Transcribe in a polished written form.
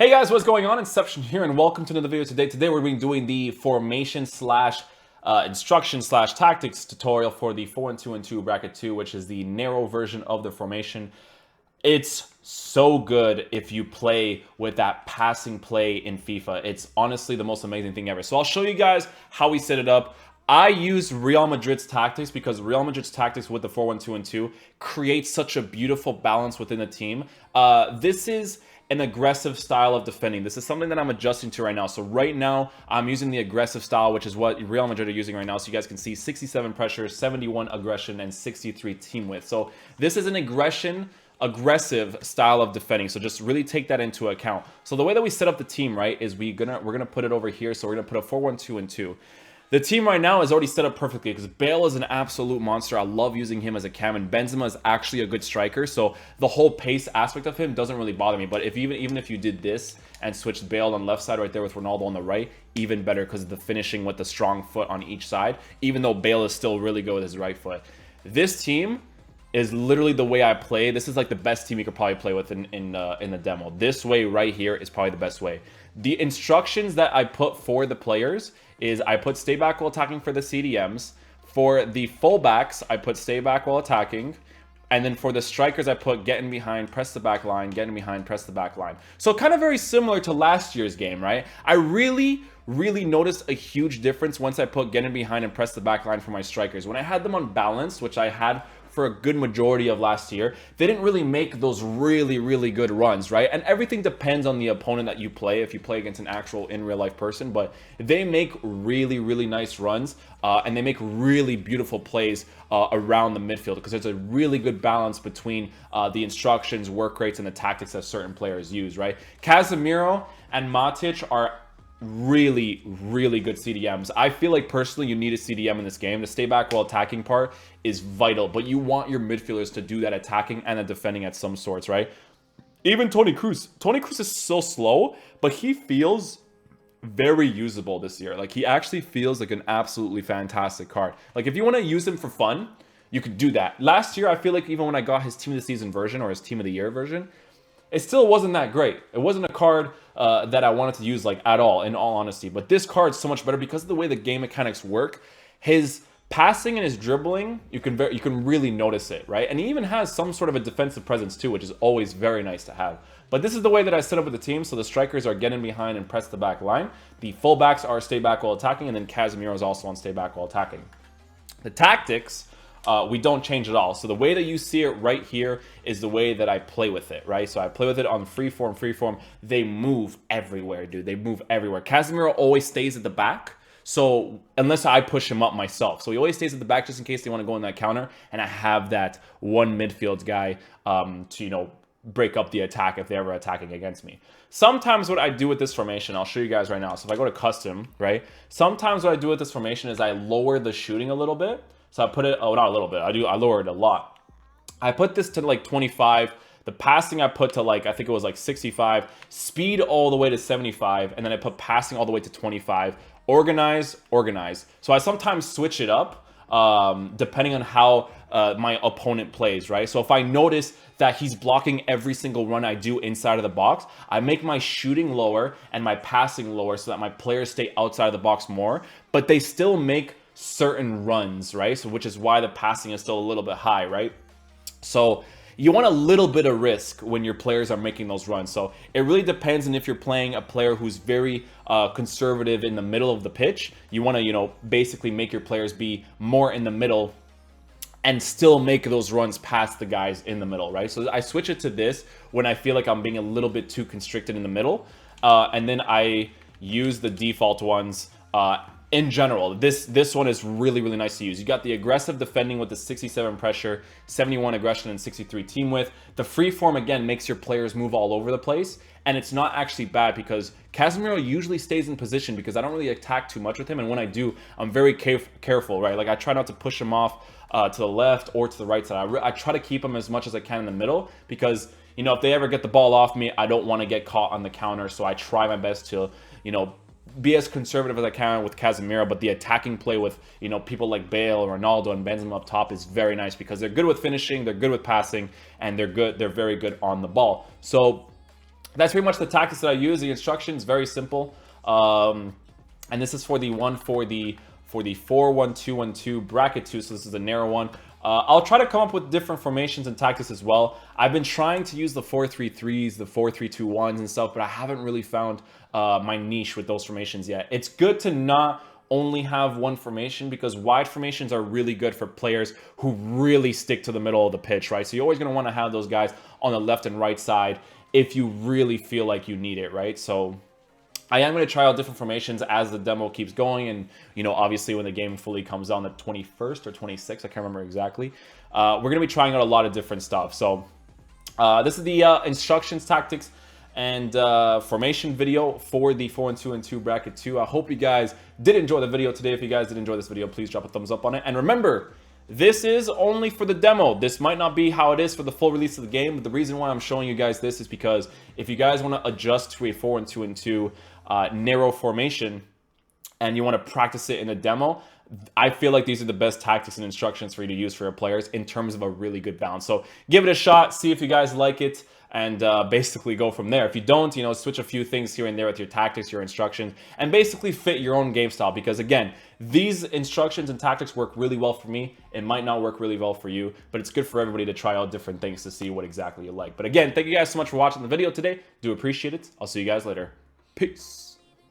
Hey guys, what's going on? Inception here, and welcome to another video today. Today we're going to be doing the formation slash instruction slash tactics tutorial for the 4-1-2-2 bracket 2, which is the narrow version of the formation. It's so good if you play with that passing play in FIFA. It's honestly the most amazing thing ever. So I'll show you guys how we set it up. I use Real Madrid's tactics because Real Madrid's tactics with the 4-1-2-2 creates such a beautiful balance within the team. This is an aggressive style of defending. This is something that I'm adjusting to right now. So right now, I'm using the aggressive style, which is what Real Madrid are using right now. So you guys can see 67 pressure, 71 aggression, and 63 team width. So this is an aggressive style of defending, so just really take that into account. So the way that we set up the team, right, is we're gonna put it over here. So we're gonna put a 4-1-2-2. The team right now is already set up perfectly because Bale is an absolute monster. I love using him as a cam, and Benzema is actually a good striker, so the whole pace aspect of him doesn't really bother me. But if even if you did this and switched Bale on the left side right there with Ronaldo on the right, even better because of the finishing with the strong foot on each side, even though Bale is still really good with his right foot. This team is literally the way I play. This is like the best team you could probably play with in the demo. This way right here is probably the best way. The instructions that I put for the players is I put stay back while attacking for the CDMs. For the fullbacks, I put stay back while attacking. And then for the strikers, I put get in behind, press the back line, get in behind, press the back line. So kind of very similar to last year's game, right? I really noticed a huge difference once I put get in behind and press the back line for my strikers. When I had them unbalanced, which I had for a good majority of last year, they didn't really make those really good runs, right? And everything depends on the opponent that you play, if you play against an actual in real life person, but they make really nice runs, and they make really beautiful plays around the midfield because there's a really good balance between the instructions, work rates, and the tactics that certain players use, right? Casemiro and Matic are really good CDMs. I feel like personally you need a CDM in this game. The stay back while attacking part is vital, but you want your midfielders to do that attacking and the defending at some sorts, right? Even Toni Kroos is so slow, but he feels very usable this year. Like, he actually feels like an absolutely fantastic card. Like, if you want to use him for fun, you could do that. Last year, I feel like even when I got his team of the season version or his team of the year version, it still wasn't that great. It wasn't a card that I wanted to use like at all, in all honesty. But this card's so much better because of the way the game mechanics work. His passing and his dribbling, you can really notice it, right? And he even has some sort of a defensive presence too, which is always very nice to have. But this is the way that I set up with the team. So the strikers are getting behind and press the back line. The fullbacks are stay back while attacking, and then Casemiro is also on stay back while attacking. The tactics, we don't change at all. So the way that you see it right here is the way that I play with it, right? So I play with it on freeform. They move everywhere, dude. They move everywhere. Casemiro always stays at the back. So unless I push him up myself. So he always stays at the back just in case they want to go in that counter. And I have that one midfield guy to, you know, break up the attack if they're ever attacking against me. Sometimes what I do with this formation, I'll show you guys right now. So if I go to custom, right? Sometimes what I do with this formation is I lower the shooting a little bit. So I put it, oh, not a little bit. I lowered it a lot. I put this to like 25. The passing I put to like, I think it was like 65. Speed all the way to 75. And then I put passing all the way to 25. Organize. So I sometimes switch it up depending on how my opponent plays, right? So if I notice that he's blocking every single run I do inside of the box, I make my shooting lower and my passing lower so that my players stay outside of the box more, but they still make certain runs, right? So which is why the passing is still a little bit high, right? So you want a little bit of risk when your players are making those runs. So it really depends on if you're playing a player who's very conservative in the middle of the pitch. You want to, you know, basically make your players be more in the middle and still make those runs past the guys in the middle, right? So I switch it to this when I feel like I'm being a little bit too constricted in the middle. And then I use the default ones in general. This one is really nice to use. You got the aggressive defending with the 67 pressure, 71 aggression, and 63 team width. The free form, again, makes your players move all over the place, and it's not actually bad because Casemiro usually stays in position because I don't really attack too much with him, and when I do, I'm very careful, right? Like, I try not to push him off to the left or to the right side. I try to keep him as much as I can in the middle because, you know, if they ever get the ball off me, I don't want to get caught on the counter, so I try my best to, you know, be as conservative as I can with Casemiro, but the attacking play with, you know, people like Bale, Ronaldo, and Benzema up top is very nice because they're good with finishing, they're good with passing, and they're very good on the ball. So that's pretty much the tactics that I use. The instructions, very simple. And this is for the 4-1-2-1-2 bracket 2. So this is a narrow one. I'll try to come up with different formations and tactics as well. I've been trying to use the 4-3-3s, the 4-3-2-1s and stuff, but I haven't really found my niche with those formations yet. It's good to not only have one formation, because wide formations are really good for players who really stick to the middle of the pitch, right? So you're always going to want to have those guys on the left and right side if you really feel like you need it, right? So I am going to try out different formations as the demo keeps going, and, you know, obviously when the game fully comes out on the 21st or 26th, I can't remember exactly, we're going to be trying out a lot of different stuff. So this is the instructions, tactics, and formation video for the 4-2-2 bracket 2. I hope you guys did enjoy the video today. If you guys did enjoy this video, please drop a thumbs up on it. And remember, this is only for the demo. This might not be how it is for the full release of the game, but the reason why I'm showing you guys this is because if you guys want to adjust to a 4-2-2 narrow formation and you want to practice it in a demo, I feel like these are the best tactics and instructions for you to use for your players in terms of a really good balance. So give it a shot, see if you guys like it, and basically go from there. If you don't, you know, switch a few things here and there with your tactics, your instructions, and basically fit your own game style. Because again, these instructions and tactics work really well for me. It might not work really well for you, but it's good for everybody to try out different things to see what exactly you like. But again, thank you guys so much for watching the video today. Do appreciate it. I'll see you guys later. Peace.